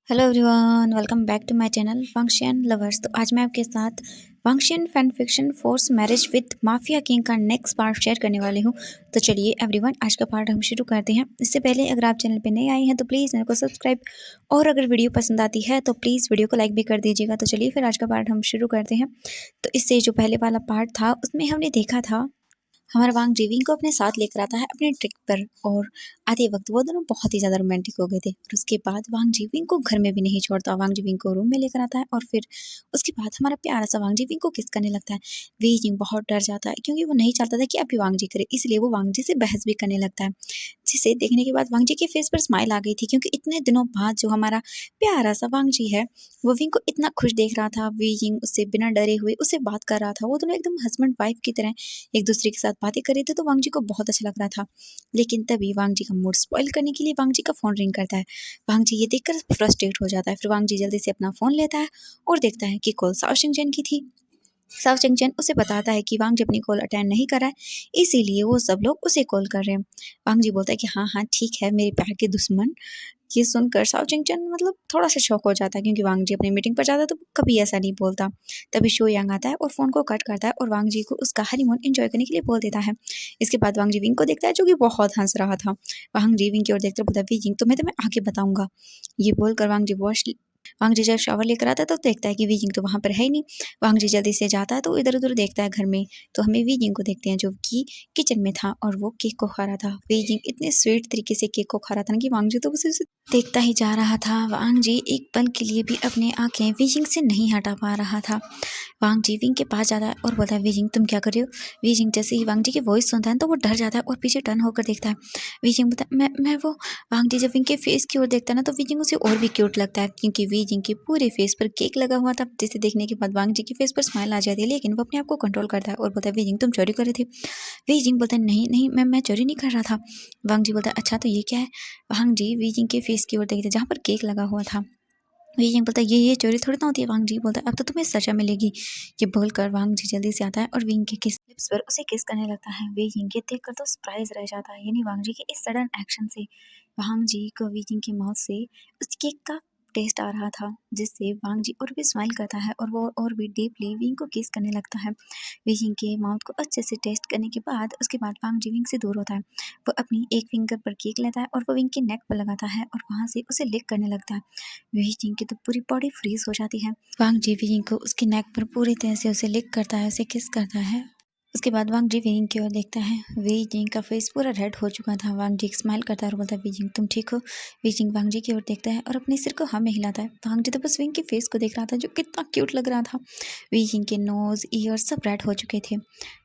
Hello everyone, welcome back to my channel function lovers. तो आज मैं आपके साथ function fan fiction force marriage with mafia king का नेक्स्ट पार्ट शेयर करने वाली हूँ। तो चलिए एवरीवन, आज का पार्ट हम शुरू करते हैं। इससे पहले अगर आप चैनल पे नए आए हैं तो प्लीज़ चैनल को सब्सक्राइब, और अगर वीडियो पसंद आती है तो प्लीज़ वीडियो को लाइक भी कर दीजिएगा। तो चलिए फिर आज का पार्ट हम शुरू करते हैं। तो इससे जो पहले वाला पार्ट था उसमें हमने देखा था हमारा वांग जीविंग को अपने साथ लेकर आता है अपने ट्रिक पर, और आते वक्त वो दोनों बहुत ही ज़्यादा रोमांटिक हो गए थे। और उसके बाद वांग जीविंग को घर में भी नहीं छोड़ता, वांग जीविंग को रूम में लेकर आता है और फिर उसके बाद हमारा प्यारा सा वांग जीविंग को किस करने लगता है। वी जिंग बहुत डर जाता है क्योंकि वो नहीं चाहता था कि अभी वांग जी करे, इसलिए वो वांग जी से बहस भी करने लगता है, जिसे देखने के बाद वांग जी के फेस पर स्माइल आ गई थी, क्योंकि इतने दिनों बाद जो हमारा प्यारा सा वांग जी है वो विंग को इतना खुश देख रहा था। वी जिंग उससे बिना डरे हुए उससे बात कर रहा था। वो दोनों एकदम हस्बैंड वाइफ की तरह एक दूसरे के साथ बातें कर रहे थे, तो वांग जी को बहुत अच्छा लग रहा था। लेकिन तभी वांग जी का मूड स्पॉइल करने के लिए वांग जी का फोन रिंग करता है। वांग जी ये देखकर फ्रस्ट्रेट हो जाता है। फिर वांग जी जल्दी से अपना फोन लेता है और देखता है कि कॉल साओ शिंगचैन की थी। साओ शिंगचैन उसे बताता है कि वांग जी अपनी कॉल अटेंड नहीं कर रहा है, इसीलिए वो सब लोग उसे कॉल कर रहे हैं। वांग जी बोलता है कि हाँ हाँ ठीक है मेरे प्यार के दुश्मन। ये सुनकर साओ चिंगचन मतलब थोड़ा सा शॉक हो जाता है, क्योंकि वांग जी अपनी मीटिंग पर जाता है तो कभी ऐसा नहीं बोलता। तभी शो यांग आता है और फोन को कट करता है और वांग जी को उसका हनीमून एंजॉय करने के लिए बोल देता है। इसके बाद वांग जी विंग को देखता है जो कि बहुत हंस रहा था। वांग जी विंग की ओर देखकर बोलता है, वी जिंग तुम्हें आगे बताऊंगा। ये बोलकर वांग जी जब शावर लेकर आता है तो देखता है कि वी जिंग तो वहां पर है ही नहीं। वांग जी जल्दी से जाता है तो इधर उधर देखता है घर में, तो हमें वी जिंग को देखते हैं जो कि किचन में था और वो केक को खा रहा था। वी जिंग इतने स्वीट तरीके से केक को खा रहा था ना कि वांग जी तो उसे देखता ही जा रहा था। वांग जी एक पल के लिए भी अपनी आंखें वी जिंग से नहीं हटा पा रहा था। वांग जी विंग के पास जाता है और बोलता है, वी जिंग तुम क्या कर रही हो। वी जिंग जैसे ही वांग जी की वॉइस सुनता है तो वो डर जाता है और पीछे टर्न होकर देखता है। वी जिंग बोलता है, मैं वो। वांग जी जब विंग के फेस की ओर देखता है ना तो वी जिंग उसे और भी क्यूट लगता है, क्योंकि वी जिंग के पूरे फेस पर केक लगा हुआ था, जिसे देखने के बाद वांग जी के फेस पर स्माइल आ जाती है। लेकिन वो अपने आप को कंट्रोल करता है और बोलता है, वी जिंग तुम चोरी कर रहे थे। वी जिंग बोलता है, नहीं नहीं मैं चोरी नहीं कर रहा था। वांग जी बोलता है, अच्छा तो ये क्या है। वांग जी वी जिंग के फेस की ओर देखते जहाँ पर केक लगा हुआ था। वी जिंग बोलता है, ये चोरी थोड़ी ना होती है। वांग जी बोलता है, अब तो तुम्हें सजा मिलेगी। ये बोलकर वांग जी जल्दी से आता है और विंग के किस लिप्स पर उसे किस करने लगता है। वी जिंग ये देखकर तो सरप्राइज रह जाता है, यानी वांग जी के इस सडन एक्शन से वांग जी को वी जिंग की माउथ से उस केक का टेस्ट आ रहा था, जिससे वांग जी और भी स्माइल करता है और वो और भी डीपली विंग को किस करने लगता है। वी जिंग के माउथ को अच्छे से टेस्ट करने के बाद उसके बाद वांग जी विंग से दूर होता है। वो अपनी एक फिंगर पर केक लेता है और वो विंग के नेक पर लगाता है और वहां से उसे लिक करने लगता है। वी जिंग की तो पूरी बॉडी फ्रीज हो जाती है। वांग जी वी जिंग को उसके नेक पर पूरी तरह से उसे लिक करता है, उसे किस करता है। उसके बाद वांग जी वी जिंग की ओर देखता है। वी जिंग का फेस पूरा रेड हो चुका था। वांग जी स्माइल करता है और बोलता है, वी जिंग तुम ठीक हो। वी जिंग वांग जी की ओर देखता है और अपने सिर को हाँ में हिलाता है। वांग जी तो बस विंग के फेस को देख रहा था जो कितना क्यूट लग रहा था। वी जिंग के नोज ईयर सब रेड हो चुके थे।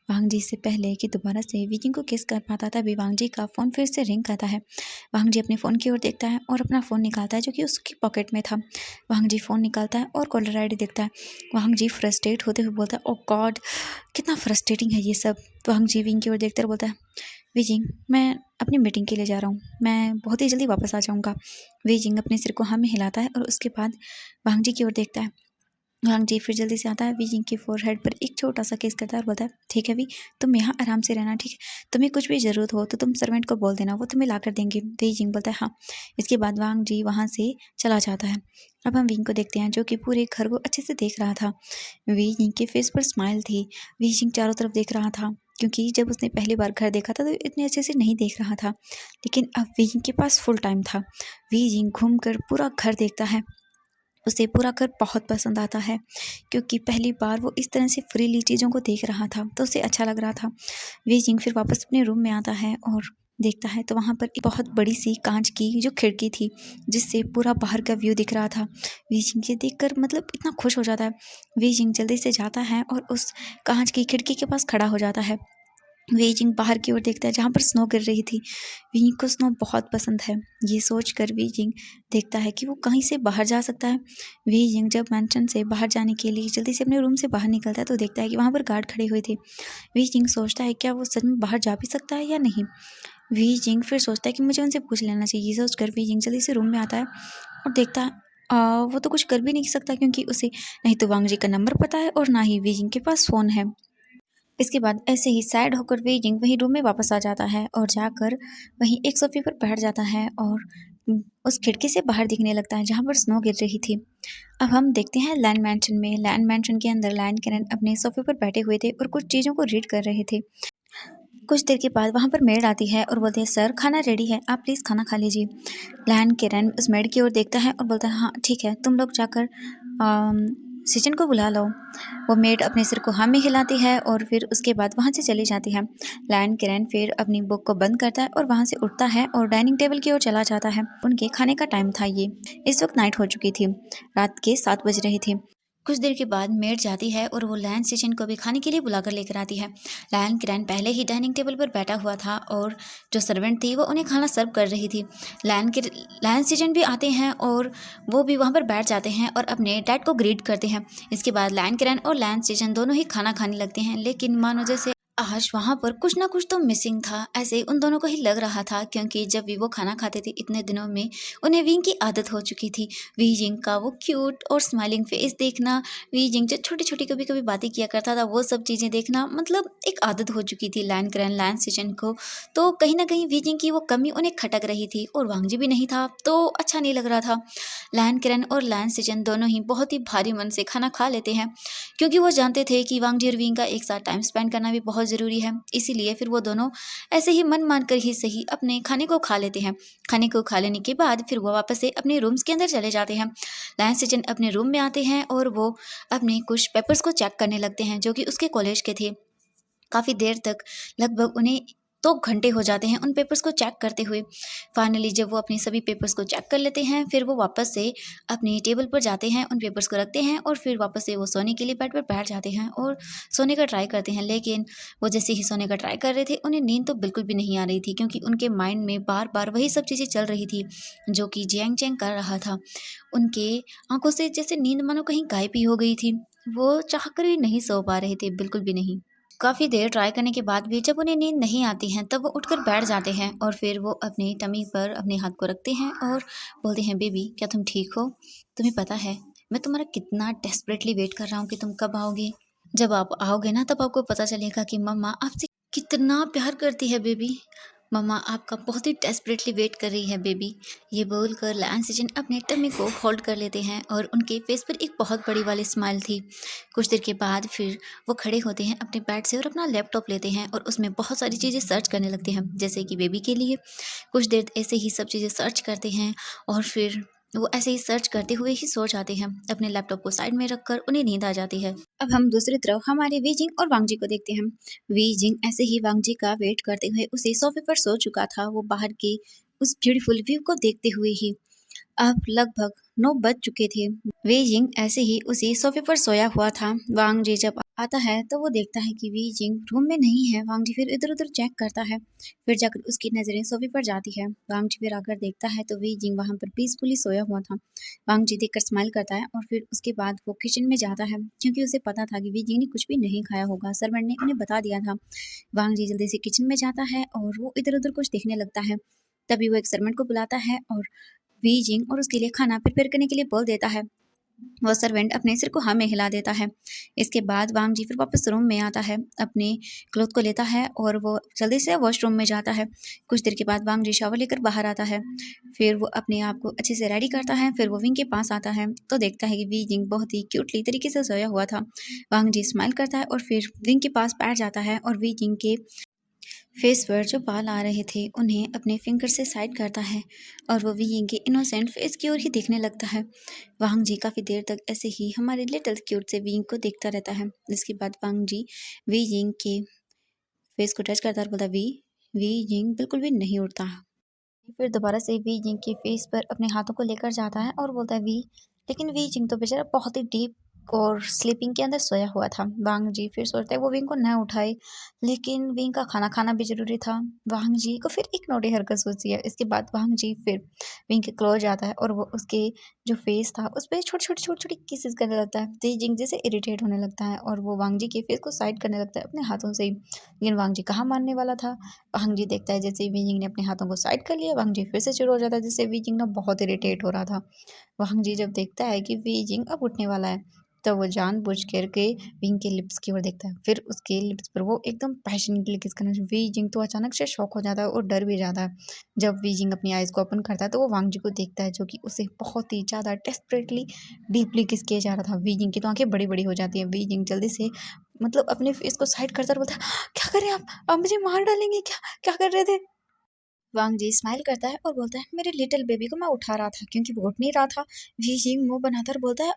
वांग जी से पहले कि दोबारा से वी जिंग को किस कर पाता था, वांग जी का फोन फिर से रिंग करता है। वांग जी अपने फ़ोन की ओर देखता है और अपना फ़ोन निकालता है जो कि उसकी पॉकेट में था। वांग जी फ़ोन निकालता है और कॉलर आईडी देखता है। वांग जी फ्रस्ट्रेट होते हुए बोलता है, ओ गॉड कितना फ्रस्ट्रेटिंग है ये सब। वांग जी विंग की ओर देखते हुए बोलता है, वी जिंग मैं अपनी मीटिंग के लिए जा रहा हूँ, मैं बहुत ही जल्दी वापस आ जाऊँगा। वी जिंग अपने सिर को हाँ में हिलाता है और उसके बाद वांग जी की ओर देखता है। वांग जी फिर जल्दी से आता है, वी जिंग की फोरहेड पर एक छोटा सा किस करता है और बोलता है, ठीक है वी, तुम यहाँ आराम से रहना, ठीक है। तुम्हें कुछ भी ज़रूरत हो तो तुम सर्वेंट को बोल देना, वो तुम्हें ला कर देंगे। वी जिंग बोलता है, हाँ। इसके बाद वांग जी वहाँ से चला जाता है। अब हम विंग को देखते हैं जो कि पूरे घर को अच्छे से देख रहा था। वी जिंग के फेस पर स्माइल थी। वी जिंग चारों तरफ देख रहा था, क्योंकि जब उसने पहली बार घर देखा था तो इतने अच्छे से नहीं देख रहा था, लेकिन अब वी जिंग के पास फुल टाइम था। वी जिंग घूम कर पूरा घर देखता है। उसे पूरा घर बहुत पसंद आता है, क्योंकि पहली बार वो इस तरह से फ्रीली चीज़ों को देख रहा था तो उसे अच्छा लग रहा था। वी जिंग फिर वापस अपने रूम में आता है और देखता है तो वहाँ पर एक बहुत बड़ी सी कांच की जो खिड़की थी, जिससे पूरा बाहर का व्यू दिख रहा था। वी जिंग ये देखकर मतलब इतना खुश हो जाता है। वी जिंग जल्दी से जाता है और उस कांच की खिड़की के पास खड़ा हो जाता है। वी जिंग बाहर की ओर देखता है जहाँ पर स्नो गिर रही थी। वी जिंग को स्नो बहुत पसंद है। ये सोचकर वी जिंग देखता है कि वो कहीं से बाहर जा सकता है। वी जिंग जब मैंशन से बाहर जाने के लिए जल्दी से अपने रूम से बाहर निकलता है तो देखता है कि वहाँ पर गार्ड खड़े हुए थे। वी जिंग सोचता है क्या वो सच में बाहर जा भी सकता है या नहीं। वी जिंग फिर सोचता है कि मुझे उनसे पूछ लेना चाहिए। ये सोचकर वी जिंग जल्दी से रूम में आता है और देखता है वो तो कुछ कर भी नहीं सकता, क्योंकि उसे नहीं तो वांग जी का नंबर पता है और ना ही वी जिंग के पास फ़ोन है। इसके बाद ऐसे ही सैड होकर वी जिंग वही रूम में वापस आ जाता है और जाकर वहीं एक सोफे पर बैठ जाता है और उस खिड़की से बाहर दिखने लगता है जहाँ पर स्नो गिर रही थी। अब हम देखते हैं लैंड मैंशन में। लैंड मैंशन के अंदर लैंड कैरन अपने सोफे पर बैठे हुए थे और कुछ चीज़ों को रीड कर रहे थे। कुछ देर के बाद वहाँ पर मेड आती है और बोलती है, सर खाना रेडी है, आप प्लीज़ खाना खा लीजिए। लैंड कैरन उस मेड की ओर देखता है और बोलता है, हाँ ठीक है, तुम लोग जाकर सिजन को बुला लो। वो मेड अपने सिर को हाँ में हिलाती है और फिर उसके बाद वहाँ से चली जाती है। लैंड कैरन फिर अपनी बुक को बंद करता है और वहाँ से उठता है और डाइनिंग टेबल की ओर चला जाता है। उनके खाने का टाइम था ये। इस वक्त नाइट हो चुकी थी, रात के 7 बज रहे थे। कुछ देर के बाद मेड जाती है और वो लैंड सिजन को भी खाने के लिए बुलाकर लेकर आती है। लैंड कैरन पहले ही डाइनिंग टेबल पर बैठा हुआ था और जो सर्वेंट थी वो उन्हें खाना सर्व कर रही थी। लैंड सिजन भी आते हैं और वो भी वहाँ पर बैठ जाते हैं और अपने डैड को ग्रीट करते हैं। इसके बाद लैंड कैरन और लैंड सिजन दोनों ही खाना खाने लगते हैं, लेकिन मानो जैसे आज वहाँ पर कुछ ना कुछ तो मिसिंग था, ऐसे उन दोनों को ही लग रहा था, क्योंकि जब भी वो खाना खाते थे इतने दिनों में उन्हें विंग की आदत हो चुकी थी। वी जिंग का वो क्यूट और स्माइलिंग फेस देखना, वी जिंग जो छोटी छोटी कभी कभी बातें किया करता था, वो सब चीज़ें देखना, मतलब एक आदत हो चुकी थी लैंड कैरन लैंड सिजन को। तो कहीं ना कहीं वी जिंग की वो कमी उन्हें खटक रही थी और वांगजी भी नहीं था तो अच्छा नहीं लग रहा था। लैंड कैरन और लैंड सिजन दोनों ही बहुत ही भारी मन से खाना खा लेते हैं, क्योंकि वो जानते थे कि वांगजी और विंग का एक साथ टाइम स्पेंड करना भी बहुत ज़रूरी है। इसीलिए फिर वो दोनों ऐसे ही मन मानकर ही सही अपने खाने को खा लेते हैं। खाने को खा लेने के बाद फिर वो वापस से अपने रूम्स के अंदर चले जाते हैं। लैंड सिजन अपने रूम में आते हैं और वो अपने कुछ पेपर्स को चेक करने लगते हैं जो कि उसके कॉलेज के थे। काफ़ी देर तक, लगभग उन्हें 2 घंटे हो जाते हैं उन पेपर्स को चेक करते हुए। फाइनली जब वो अपने सभी पेपर्स को चेक कर लेते हैं, फिर वो वापस से अपनी टेबल पर जाते हैं, उन पेपर्स को रखते हैं और फिर वापस से वो सोने के लिए बेड पर बैठ जाते हैं और सोने का ट्राई करते हैं। लेकिन वो जैसे ही सोने का ट्राई कर रहे थे, उन्हें नींद तो बिल्कुल भी नहीं आ रही थी, क्योंकि उनके माइंड में बार-बार वही सब चीज़ें चल रही थी जो कि जियांग चैंग कर रहा था। उनके आँखों से जैसे नींद मानो कहीं गायब ही हो गई थी। वो चाहकर भी नहीं सो पा रहे थे, बिल्कुल भी नहीं। काफ़ी देर ट्राई करने के बाद भी जब उन्हें नींद नहीं आती है, तब वो उठकर बैठ जाते हैं और फिर वो अपनी टमी पर अपने हाथ को रखते हैं और बोलते हैं, बेबी क्या तुम ठीक हो? तुम्हें पता है मैं तुम्हारा कितना डेस्परेटली वेट कर रहा हूँ कि तुम कब आओगे। जब आप आओगे ना तब आपको पता चलेगा कि मम्मा आपसे कितना प्यार करती है बेबी। मम्मा आपका बहुत ही डेस्परेटली वेट कर रही है बेबी। ये बोलकर लैंस सिजन अपने टमी को होल्ड कर लेते हैं और उनके फेस पर एक बहुत बड़ी वाली स्माइल थी। कुछ देर के बाद फिर वो खड़े होते हैं अपने बेड से और अपना लैपटॉप लेते हैं और उसमें बहुत सारी चीज़ें सर्च करने लगते हैं, जैसे कि बेबी के लिए। कुछ देर ऐसे ही सब चीज़ें सर्च करते हैं और फिर वो ऐसे ही सर्च करते हुए ही सो जाते हैं। अपने लैपटॉप को साइड में रखकर उन्हें नींद आ जाती है। अब हम दूसरी तरफ हमारे वीजिंग और वांगजी को देखते हैं। वीजिंग ऐसे ही वांगजी का वेट करते हुए उसे सोफे पर सो चुका था, वो बाहर की उस ब्यूटीफुल व्यू को देखते हुए ही। अब लगभग 9 बज चुके थे। वे जिंग ऐसे ही उसी सोफे पर सोया हुआ था। वांग जी जब आता है तो वो देखता है कि वी जिंग रूम में नहीं है। वांग जी फिर इधर उधर चेक करता है, फिर जाकर उसकी नज़रें सोफे पर जाती है। वांग जी फिर आकर देखता है तो वी जिंग वहाँ पर पीसफुली सोया हुआ था। वांग जी देखकर स्माइल करता है और फिर उसके बाद वो किचन में जाता है, क्योंकि उसे पता था कि वी जिंग ने कुछ भी नहीं खाया होगा, सर्वेंट ने उन्हें बता दिया था। वांग जी जल्दी से किचन में जाता है और वो इधर उधर कुछ देखने लगता है। तभी वो एक सर्वेंट को बुलाता है और वी जिंग और उसके लिए खाना प्रिपेयर करने के लिए बोल देता है। वो सर्वेंट अपने सिर को हाँ में हिला देता है। इसके बाद वांग जी फिर वापस रूम में आता है, अपने क्लॉथ को लेता है और वो जल्दी से वॉशरूम में जाता है। कुछ देर के बाद वांग जी शावर लेकर बाहर आता है, फिर वो अपने आप को अच्छे से रेडी करता है। फिर वो विंग के पास आता है तो देखता है कि वी जिंग बहुत ही क्यूटली तरीके से सोया हुआ था। वांग जी स्माइल करता है और फिर विंग के पास बैठ जाता है और वी जिंग के फेस पर जो बाल आ रहे थे उन्हें अपने फिंगर से साइड करता है और वो विंग के इनोसेंट फेस की ओर ही देखने लगता है। वांग जी काफ़ी देर तक ऐसे ही हमारे लिटिल क्यूट से विंग को देखता रहता है। इसके बाद वांग जी वी जिंग के फेस को टच करता है और बोलता, वी जिंग बिल्कुल भी नहीं उड़ता। फिर दोबारा से वी जिंग के फेस पर अपने हाथों को लेकर जाता है और बोलता है, वी। लेकिन वी जिंग तो बेचारा बहुत ही डीप और स्लीपिंग के अंदर सोया हुआ था। वांग जी फिर सोचता है वो विंग को न उठाए, लेकिन विंग का खाना खाना भी जरूरी था। वांग जी को फिर एक नोटी हरकत सोचती है। इसके बाद वांग जी फिर विंग के क्लोज जाता है और वो उसके जो फेस था उस पर छोटी छोटी किसेस करने लगता है। वी जिंग जैसे इरिटेट होने लगता है और वो वांग जी के फेस को साइड करने लगता है अपने हाथों से ही। लेकिन वांग जी कहाँ मानने वाला था। वांग जी देखता है जैसे वी जिंग ने अपने हाथों को साइड कर लिया, वांग जी फिर से शुरू हो जाता है, जिससे वी जिंग ना बहुत इरिटेट हो रहा था। वांग जी जब देखता है कि वी जिंग अब उठने वाला है, तो वो जानबूझ कर के विंग के लिप्स की ओर देखता है। फिर उसके लिप्स पर वो एकदम पैशनेटली किस करना वी जिंग तो अचानक से शॉक हो जाता है और डर भी जाता है। जब वी जिंग अपनी आइज़ को ओपन करता है तो वो वांग जी को देखता है, जो कि उसे बहुत ही ज़्यादा डेस्परेटली डीपली किस किया जा रहा था। वी जिंग की तो आंखें बड़ी बड़ी हो जाती हैं। वी जिंग जल्दी से मतलब अपने फेस को साइड करता और बोलता है, क्या करें आप मुझे मार डालेंगे क्या, क्या कर रहे थे? वांग जी स्माइल करता है और बोलता है, मेरे लिटिल बेबी को मैं उठा रहा था क्योंकि वो उठ नहीं रहा था। वी जिंग मुंह बनाकर बोलता है,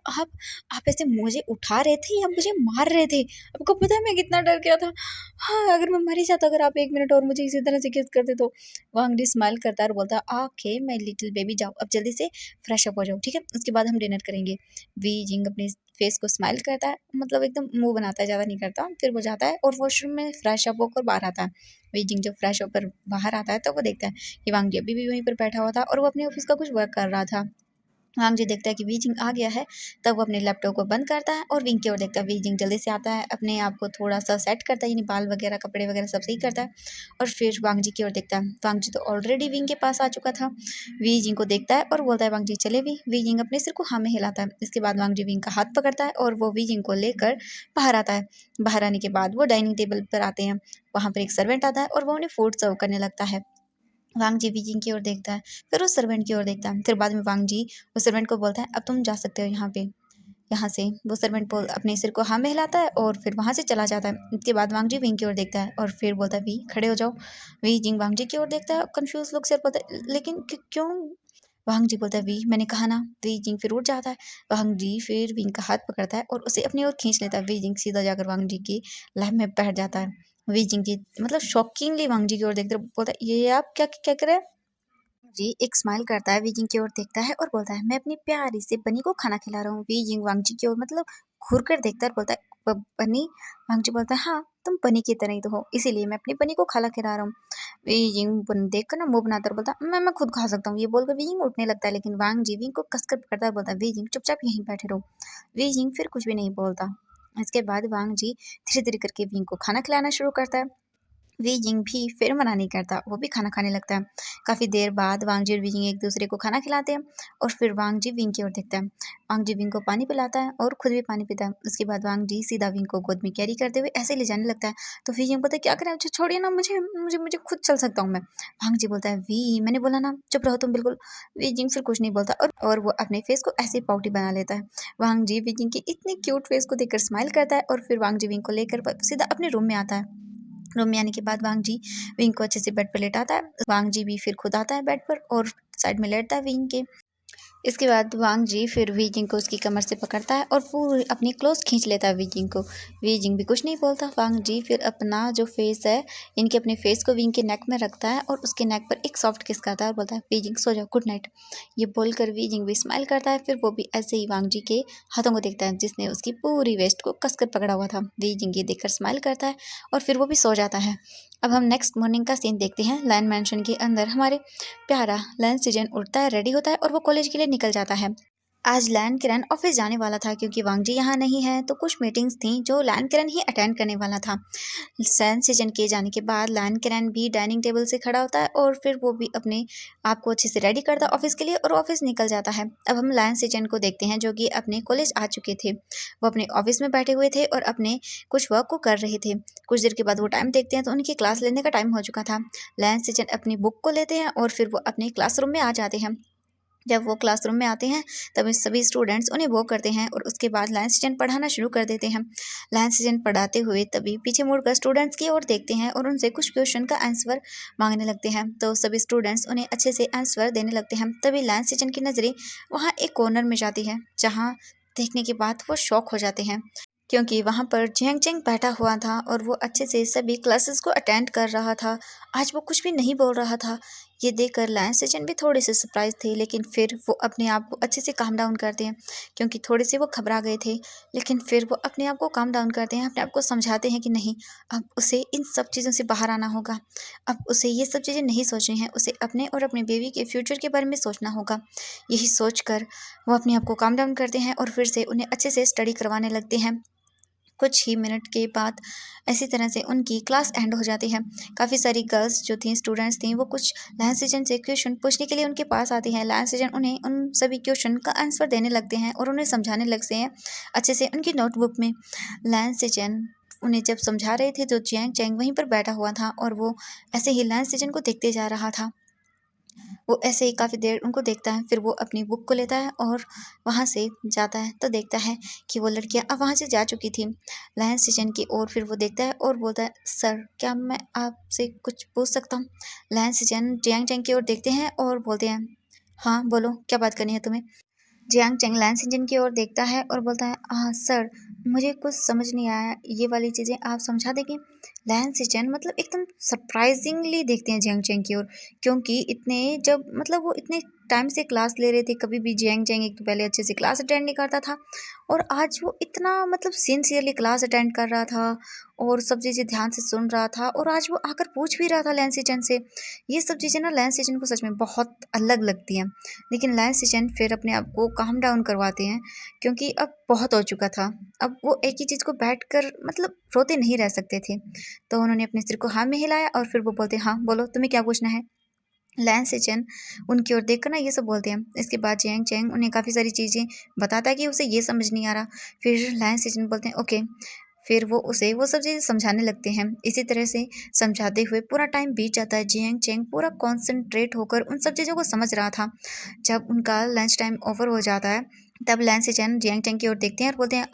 आप ऐसे मुझे उठा रहे थे या मुझे मार रहे थे? आपको पता है मैं कितना डर गया था। हाँ, अगर मैं मर ही जाता अगर आप 1 मिनट और मुझे इसी तरह से किस करते तो। वांग जी स्माइल करता है और बोलता है, ओके माय लिटिल बेबी, जाओ अब जल्दी से फ्रेश अप हो जाओ, ठीक है, उसके बाद हम डिनर करेंगे। वी जिंग अपने फेस को स्माइल करता है, मतलब एकदम मुंह बनाता है, ज़्यादा नहीं करता। फिर वो जाता है और वॉशरूम में फ्रेश अप होकर बाहर आता है। वी जिंग जब फ्रेश होकर बाहर आता है तो वो देखता है कि वांग जी अभी भी वहीं पर बैठा हुआ था और वो अपने ऑफिस का कुछ वर्क कर रहा था। वांग जी देखता है कि वी जिंग आ गया है, तब वो अपने लैपटॉप को बंद करता है और विंग की ओर देखता है। वी जिंग जल्दी से आता है, अपने आप को थोड़ा सा सेट करता है, यानी बाल वगैरह कपड़े वगैरह सब सही करता है और फिर वांग जी की ओर देखता है। वांग जी तो ऑलरेडी विंग के पास आ चुका था। वी जिंग को देखता है और बोलता है, वांग जी चले वी जिंग अपने सिर को हाँ में हिलाता है। इसके बाद वांग जी विंग का हाथ पकड़ता है और वो वी जिंग को लेकर बाहर आता है। बाहर आने के बाद वो डाइनिंग टेबल पर आते हैं। वहाँ पर एक सर्वेंट आता है और वो उन्हें फूड सर्व करने लगता है। वांग जी वीजिंग की ओर देखता है, फिर उस सर्वेंट की ओर देखता है। फिर बाद में वांग जी उस सर्वेंट को बोलता है, अब तुम जा सकते हो यहाँ से। वो सर्वेंट बोल अपने सिर को हाँ में हिलाता है और फिर वहाँ से चला जाता है। इसके बाद वांग जी विंग की ओर देखता है और फिर बोलता है, वी खड़े हो जाओ। वी जिंग वांग जी की ओर देखता है कंफ्यूज लुक से, बोलता है, लेकिन क्यों? वांग जी बोलता है, वी मैंने कहा ना। वी जिंग फिर उठ जाता है। वांग जी फिर विंग का हाथ पकड़ता है और उसे अपनी ओर खींच लेता है। वी जिंग सीधा जाकर वांग जी की लैब में बैठ जाता है। वी जिंग जी मतलब शॉकिंगली वांग जी की ओर देखते बोलता है, ये आप क्या क्या कर रहे हैं? जी एक स्माइल करता है, वीजिंग की ओर देखता है और बोलता है, मैं अपनी प्यारी से बनी को खाना खिला रहा हूँ। वीजिंग वांगजी की ओर मतलब घूर कर देखता है और बोलता है, बनी? वांगजी बोलता है, हाँ तुम बनी की तरह ही तो हो, इसीलिए मैं अपनी बनी को खाना खिला रहा हूँ। वीजिंग बन देख कर ना मुंह बनाता है और बोलता है, मैं खुद खा सकता हूँ। ये बोलकर वीजिंग उठने लगता है, लेकिन वांगजी विंग को कसकर पकड़ता है, बोलता है, वीजिंग चुपचाप यहीं बैठे रहो। वीजिंग फिर कुछ भी नहीं बोलता। इसके बाद वांग जी धीरे धीरे करके विंग को खाना खिलाना शुरू करता है। वी जिंग भी फिर मना नहीं करता, वो भी खाना खाने लगता है। काफ़ी देर बाद वांग जी और वी जिंग एक दूसरे को खाना खिलाते हैं और फिर वांग जी विंग की ओर देखता है। वांग जी विंग को पानी पिलाता है और खुद भी पानी पीता है। उसके बाद वांग जी सीधा विंग को गोद में कैरी करते हुए ऐसे ले जाने लगता है। तो वी जिंग बोलता है, क्या करें, अच्छा छोड़िए ना, मुझे मुझे मुझे खुद चल सकता हूँ मैं। वांग जी बोलता है, वी मैंने बोला ना, चुप रहो तुम बिल्कुल। वी जिंग फिर कुछ नहीं बोलता और वो अपने फेस को ऐसे पाउटी बना लेता है। वांग जी वी जिंग की इतने क्यूट फेस को देखकर स्माइल करता है और फिर वांग जी विंग को लेकर सीधा अपने रूम में आता है। रूम में आने के बाद वांग जी विंग को अच्छे से बेड पर लेटाता है। वांग जी भी फिर खुद आता है बेड पर और साइड में लेटता है विंग के। इसके बाद वांग जी फिर वी जिंग को उसकी कमर से पकड़ता है और पूरी अपनी क्लोज खींच लेता है वी जिंग को। वी जिंग भी कुछ नहीं बोलता। वांग जी फिर अपना जो फेस है, इनके अपने फेस को विंग के नेक में रखता है और उसके नेक पर एक सॉफ्ट किस करता है और बोलता है, वी जिंग सो जाओ, गुड नाइट। ये बोलकर वी जिंग भी स्माइल करता है। फिर वो भी ऐसे ही वांग जी के हाथों को देखता है, जिसने उसकी पूरी वेस्ट को कसकर पकड़ा हुआ था। वी जिंग ये देखकर स्माइल करता है और फिर वो भी सो जाता है। अब हम नेक्स्ट मॉर्निंग का सीन देखते हैं। लाइन मैंशन के अंदर हमारे प्यारा लैन सीजन उठता है, रेडी होता है और वो कॉलेज के लिए निकल जाता है। आज लैन किरण ऑफिस जाने वाला था क्योंकि वांग जी यहाँ नहीं है, तो कुछ मीटिंग्स थी जो लैन किरण ही अटेंड करने वाला था। सैन सीजन के जाने के बाद लैन किरण भी डाइनिंग टेबल से खड़ा होता है और फिर वो भी अपने आप को अच्छे से रेडी करता है ऑफिस के लिए और ऑफिस निकल जाता है। अब हम लैन सीजन को देखते हैं, जो कि अपने कॉलेज आ चुके थे। वो अपने ऑफिस में बैठे हुए थे और अपने कुछ वर्क को कर रहे थे। कुछ देर के बाद वो टाइम देखते हैं तो उनकी क्लास लेने का टाइम हो चुका था। लैन सीजन अपनी बुक को लेते हैं और फिर वो अपने क्लासरूम में आ जाते हैं। जब वो क्लासरूम में आते हैं तब सभी स्टूडेंट्स उन्हें वो करते हैं और उसके बाद लाइन सीजन पढ़ाना शुरू कर देते हैं। लाइन सीजन पढ़ाते हुए तभी पीछे मुड़कर स्टूडेंट्स की ओर देखते हैं और उनसे कुछ क्वेश्चन का आंसर मांगने लगते हैं। तो सभी स्टूडेंट्स उन्हें अच्छे से आंसर देने लगते हैं। तभी लाइन सीजन की नज़रें वहाँ एक कॉर्नर में जाती है, जहाँ देखने के बाद वो शॉक हो जाते हैं, क्योंकि वहाँ पर जियांग चेंग बैठा हुआ था और वो अच्छे से सभी क्लासेस को अटेंड कर रहा था। आज वो कुछ भी नहीं बोल रहा था। ये देखकर लायन सेचन भी थोड़े से सरप्राइज थे, लेकिन फिर वो अपने आप को अच्छे से काम डाउन करते हैं, क्योंकि थोड़े से वो घबरा गए थे। लेकिन फिर वो अपने आप को काम डाउन करते हैं, अपने आप को समझाते हैं कि नहीं, अब उसे इन सब चीज़ों से बाहर आना होगा। अब उसे ये सब चीज़ें नहीं सोचनी हैं, उसे अपने और अपने बेबी के फ्यूचर के बारे में सोचना होगा। यही सोचकर वो अपने आप को काम डाउन करते हैं और फिर से उन्हें अच्छे से स्टडी करवाने लगते हैं। कुछ ही मिनट के बाद इसी तरह से उनकी क्लास एंड हो जाती है। काफ़ी सारी गर्ल्स जो थीं, स्टूडेंट्स थीं, वो कुछ लैन सिजन से क्वेश्चन पूछने के लिए उनके पास आती हैं। लैन सिजन उन्हें उन सभी क्वेश्चन का आंसर देने लगते हैं और उन्हें समझाने लगते हैं अच्छे से उनकी नोटबुक में। लैन सिजन उन्हें जब समझा रहे थे तो जियांग चैंग वहीं पर बैठा हुआ था और वो ऐसे ही लैन सिजन को देखते जा रहा था। वो ऐसे ही काफ़ी देर उनको देखता है, फिर वो अपनी बुक को लेता है और वहाँ से जाता है तो देखता है कि वो लड़कियाँ अब वहाँ से जा चुकी थी लायन स्टेशन की ओर। फिर वो देखता है और बोलता है, सर क्या मैं आपसे कुछ पूछ सकता हूँ? लायन स्टेशन जियांग चैंग की ओर देखते हैं और बोलते हैं, हाँ बोलो, क्या बात करनी है तुम्हें? जियांग चैंग लायन सिजन की ओर देखता है और बोलता है, हाँ सर, मुझे कुछ समझ नहीं आया, ये वाली चीज़ें आप समझा देंगे? लायन सिजन मतलब एकदम सरप्राइजिंगली देखते हैं जियांग चैंग की ओर, क्योंकि इतने जब मतलब वो इतने टाइम से क्लास ले रहे थे, कभी भी जियांग चैंग एक तो पहले अच्छे से क्लास अटेंड नहीं करता था और आज वो इतना मतलब सिंसियरली क्लास अटेंड कर रहा था और सब चीज़ें ध्यान से सुन रहा था और आज वो आकर पूछ भी रहा था लायन सिजन से। ये सब चीज़ें ना लायन सिजन को सच में बहुत अलग लगती हैं। लेकिन लायन सिजन फिर अपने आप को काम डाउन करवाते हैं, क्योंकि अब बहुत हो चुका था। अब वो एक ही चीज़ को बैठकर मतलब रोते नहीं रह सकते थे। तो उन्होंने अपने सिर को हाँ में हिलाया और फिर वो बोलते, हाँ बोलो, तुम्हें क्या पूछना है? लायन सिजन उनकी ओर देखकर ना ये सब बोलते हैं। इसके बाद जियांग चैंग उन्हें काफ़ी सारी चीज़ें बताता है कि उसे ये समझ नहीं आ रहा। फिर लायन सिजन बोलते हैं, ओके। फिर वो उसे वो सब चीज़ें समझाने लगते हैं। इसी तरह से समझाते हुए पूरा टाइम बीत जाता है। जियांग चैंग पूरा कॉन्सन्ट्रेट होकर उन सब चीज़ों को समझ रहा था। जब उनका लंच टाइम ओवर हो जाता है तब लायन सिजन जियांग चैंग की ओर देखते हैं और बोलते हैं,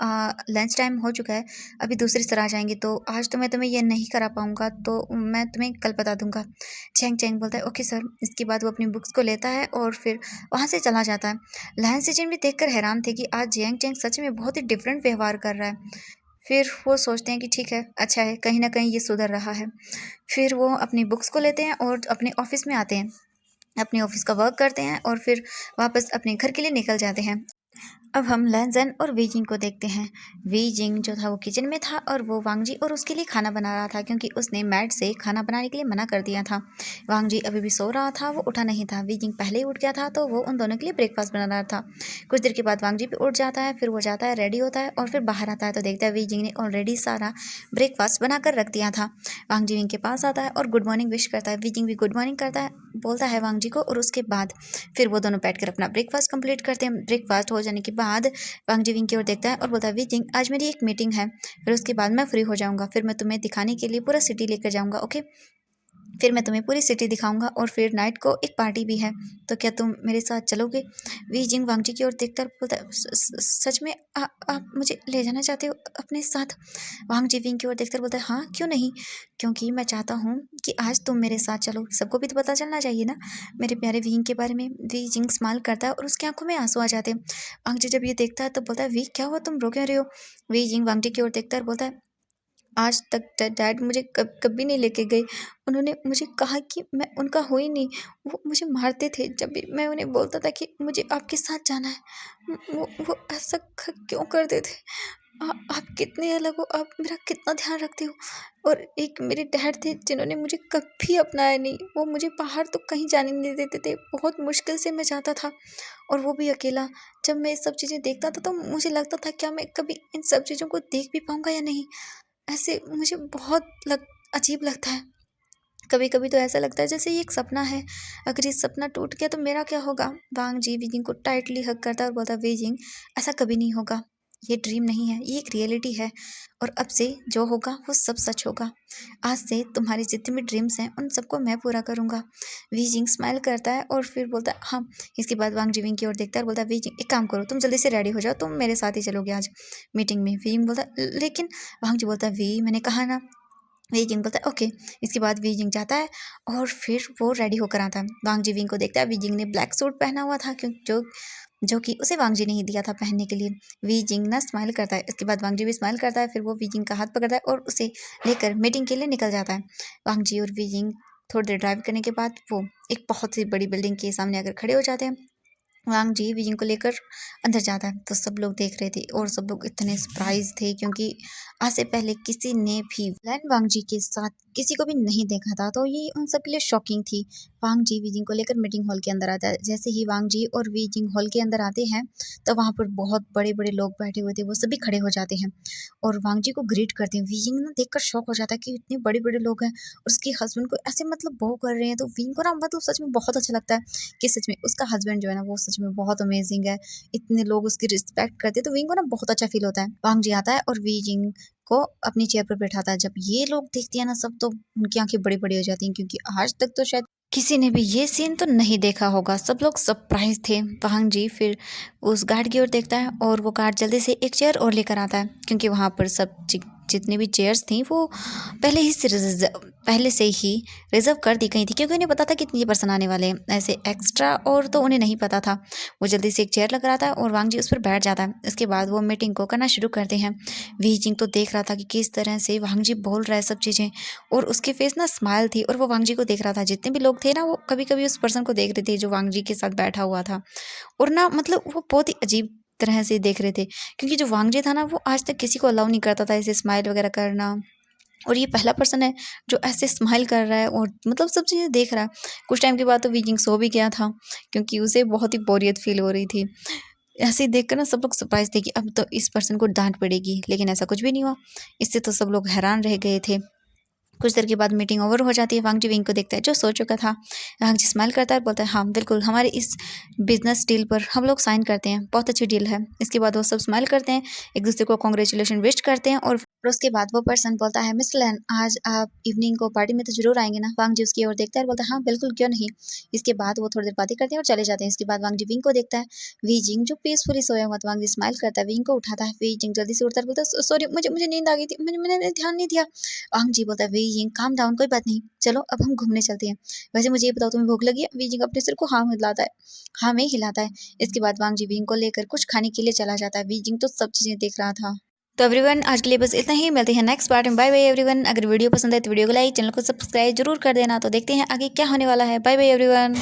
लंच टाइम हो चुका है, अभी दूसरी सर आ जाएंगे, तो आज तो मैं तुम्हें ये नहीं करा पाऊँगा, तो मैं तुम्हें कल बता दूँगा। जियांग चैंग बोलता है, ओके सर। इसके बाद वो अपनी बुक्स को लेता है और फिर वहाँ से चला जाता है। लायन सिजन भी देखकर हैरान थे कि आज जियांग चैंग सच में बहुत ही डिफरेंट व्यवहार कर रहा है। फिर वो सोचते हैं कि ठीक है, अच्छा है, कहीं न कहीं ये सुधर रहा है। फिर वो अपनी बुक्स को लेते हैं और अपने ऑफ़िस में आते हैं। अपने ऑफ़िस का वर्क करते हैं और फिर वापस अपने घर के लिए निकल जाते हैं। अब हम लैनज़न और वी जिंग को देखते हैं। वी जिंग जो था वो किचन में था और वो वांग जी और उसके लिए खाना बना रहा था, क्योंकि उसने मैड से खाना बनाने के लिए मना कर दिया था। वांग जी अभी भी सो रहा था, वो उठा नहीं था। वी जिंग पहले ही उठ गया था तो वो उन दोनों के लिए ब्रेकफास्ट बना रहा था। कुछ देर के बाद वांग जी भी उठ जाता है, फिर वो जाता है, रेडी होता है और फिर बाहर आता है तो देखता है वी जिंग ने ऑलरेडी सारा ब्रेकफास्ट बना कर रख दिया था। वांग जी विंग के पास आता है और गुड मॉर्निंग विश करता है। वी जिंग भी गुड मॉर्निंग करता है, बोलता है वांग जी को, और उसके बाद फिर वो दोनों बैठकर अपना ब्रेकफास्ट कंप्लीट करते हैं। ब्रेकफास्ट हो जाने के बाद वांग जी विंग की ओर देखता है और बोलता है, वी जिंग आज मेरी एक मीटिंग है, फिर उसके बाद मैं फ्री हो जाऊंगा, फिर मैं तुम्हें दिखाने के लिए पूरा सिटी लेकर जाऊंगा, ओके? फिर मैं तुम्हें पूरी सिटी दिखाऊंगा और फिर नाइट को एक पार्टी भी है, तो क्या तुम मेरे साथ चलोगे? वी जिंग वांग जी की ओर देखकर बोलता है, सच में आप मुझे ले जाना चाहते हो अपने साथ? वांग जी विंग की ओर देखकर बोलता है, हाँ क्यों नहीं, क्योंकि मैं चाहता हूँ कि आज तुम मेरे साथ चलो, सबको भी तो पता चलना चाहिए ना मेरे प्यारे विंग के बारे में। वी जिंग स्माइल करता है और उसकी आंखों में आंसू आ जाते हैं। वांग जी जब ये देखता है तो बोलता है, वी क्या हुआ, तुम रो क्यों रहे हो? वी जिंग वांग जी की ओर देखता है और बोलता है, आज तक डैड मुझे कभी नहीं लेके गए। उन्होंने मुझे कहा कि मैं उनका हूँ ही नहीं। वो मुझे मारते थे जब भी मैं उन्हें बोलता था कि मुझे आपके साथ जाना है। वो ऐसा क्यों करते थे? आप कितने अलग हो, आप मेरा कितना ध्यान रखते हो। और एक मेरे डैड थे जिन्होंने मुझे कभी अपनाया नहीं, वो मुझे बाहर तो कहीं जाने नहीं देते थे, बहुत मुश्किल से मैं जाता था और वो भी अकेला। जब मैं ये सब चीज़ें देखता था तो मुझे लगता था, क्या मैं कभी इन सब चीज़ों को देख भी पाऊँगा या नहीं? ऐसे मुझे बहुत अजीब लगता है। कभी कभी तो ऐसा लगता है जैसे ये एक सपना है, अगर ये सपना टूट गया तो मेरा क्या होगा? वांग जी वीजिंग को टाइटली हग करता है और बोलता है, वीजिंग ऐसा कभी नहीं होगा, ये ड्रीम नहीं है, ये एक रियलिटी है और अब से जो होगा वो सब सच होगा। आज से तुम्हारी जितने भी ड्रीम्स हैं उन सबको मैं पूरा करूँगा। वीजिंग स्माइल करता है और फिर बोलता है, हाँ। इसके बाद वांग जीविंग की ओर देखता है और बोलता है, वीजिंग एक काम करो, तुम जल्दी से रेडी हो जाओ, तुम मेरे साथ ही चलोगे आज मीटिंग में। वीजिंग बोलता है, लेकिन वांग जी बोलता है, वी मैंने कहा ना। वी जिंग बोलता है, ओके। इसके बाद वी जिंग जाता है और फिर वो रेडी होकर आता है। वांग जी विंग को देखता है, वी जिंग ने ब्लैक सूट पहना हुआ था, क्यों जो कि उसे वांग जी ने ही दिया था पहनने के लिए। वी जिंग ना स्माइल करता है, इसके बाद वांग जी भी स्माइल करता है, फिर वो वी जिंग का हाथ पकड़ता है और उसे लेकर मीटिंग के लिए निकल जाता है। वांग जी और वी जिंग थोड़ी देर ड्राइव करने के बाद वो एक बहुत ही बड़ी बिल्डिंग के सामने आकर खड़े हो जाते हैं। वांग जी विजन को लेकर अंदर जाता है तो सब लोग देख रहे थे और सब लोग इतने सरप्राइज थे क्योंकि आज से पहले किसी ने भी लैन वांग जी के साथ किसी को भी नहीं देखा था, तो ये उन सब के लिए शॉकिंग थी। वांग जी विजिंग को लेकर मीटिंग हॉल के अंदर आता है। जैसे ही वांग जी और विजिंग हॉल के अंदर आते हैं तो वहाँ पर बहुत बड़े बड़े लोग बैठे हुए थे, वो सभी खड़े हो जाते हैं और वांग जी को ग्रीट करते हैं। विजिंग ना देखकर शॉक हो जाता है कि इतने बड़े बड़े लोग हैं और उसके हस्बैंड को ऐसे मतलब बो कर रहे हैं, तो विंग को ना मतलब सच में बहुत अच्छा लगता है कि सच में उसका हस्बैंड जो है ना वो सच में बहुत अमेजिंग है, इतने लोग उसकी रिस्पेक्ट करते हैं, तो विंग को ना बहुत अच्छा फील होता है। वांग जी आता है और वी जिंग को अपनी चेयर पर बैठाता है। जब ये लोग देखते हैं ना सब, तो उनकी आंखें बड़ी बड़ी हो जाती हैं क्योंकि आज तक तो शायद किसी ने भी ये सीन तो नहीं देखा होगा। सब लोग सरप्राइज थे। वांग जी फिर उस गार्ड की ओर देखता है और वो गार्ड जल्दी से एक चेयर और लेकर आता है क्योंकि वहाँ पर सब जितनी भी चेयर्स थी वो पहले से ही रिजर्व कर दी गई थी क्योंकि उन्हें पता था कितने पर्सन आने वाले हैं। ऐसे एक्स्ट्रा और तो उन्हें नहीं पता था। वो जल्दी से एक चेयर लग रहा था और वांग जी उस पर बैठ जाता है। इसके बाद वो मीटिंग को करना शुरू करते हैं। वी जिंग तो देख रहा था कि किस तरह से वांग जी बोल रहा है सब चीज़ें, और उसके फेस ना स्माइल थी और वो वांग जी को देख रहा था। जितने भी लोग थे ना वो कभी कभी उस पर्सन को देख रहे थे जो वांग जी के साथ बैठा हुआ था, और ना मतलब वो बहुत ही अजीब तरह से देख रहे थे क्योंकि जो वांग जी था ना वो आज तक किसी को अलाउ नहीं करता था ऐसे स्माइल वगैरह करना, और ये पहला पर्सन है जो ऐसे स्माइल कर रहा है और मतलब सब चीज़ें देख रहा है। कुछ टाइम के बाद तो वीजिंग सो भी गया था क्योंकि उसे बहुत ही बोरियत फील हो रही थी। ऐसे ही देखकर ना सब लोग सरप्राइज थे कि अब तो इस पर्सन को डांट पड़ेगी, लेकिन ऐसा कुछ भी नहीं हुआ। इससे तो सब लोग हैरान रह गए थे। कुछ देर के बाद मीटिंग ओवर हो जाती है। वांग जी विंग को देखता है जो सो चुका था। वांग जी स्माइल करता है, बोलता है हाँ बिल्कुल, हमारे इस बिजनेस डील पर हम लोग साइन करते हैं, बहुत अच्छी डील है। इसके बाद वो सब स्माइल करते हैं, एक दूसरे को कॉन्ग्रेचुलेशन विश करते हैं और फिर उसके बाद वो पर्सन बोलता है मिस्टर लैन, आज आप इवनिंग को पार्टी में तो जरूर आएंगे ना। वांग जी उसकी ओर देखता है और बोलता है हाँ बिल्कुल, क्यों नहीं। इसके बाद वो थोड़ी देर बातें करते हैं और चले जाते हैं। इसके बाद वांग जी विंग को देखता है। वी जिंग जो पीसफुली सोया हुआ था, वांग जी स्माइल करता है, विंग को उठाता है। वी जिंग जल्दी से उठता है, बोलता है सॉरी, मुझे मुझे नींद आ गई थी, मैंने ध्यान नहीं दिया। वांग जी बोलता है वी काम डाउन, कोई बात नहीं, चलो अब हम घूमने चलते हैं। वैसे मुझे ये बताओ तुम्हें भूख लगी है? वी जिंग अपने सिर को हाँ हिलाता है, हाँ में हिलाता है। इसके बाद वांग जी विंग को लेकर कुछ खाने के लिए चला जाता है। वी जिंग तो सब चीजें देख रहा था। तो एवरीवन आज के लिए बस इतना ही, मिलते हैं नेक्स्ट पार्ट में। Bye bye everyone. अगर वीडियो पसंद है तो वीडियो को लाइक, चैनल को सब्सक्राइब जरूर कर देना। तो देखते हैं आगे क्या होने वाला है। Bye bye everyone.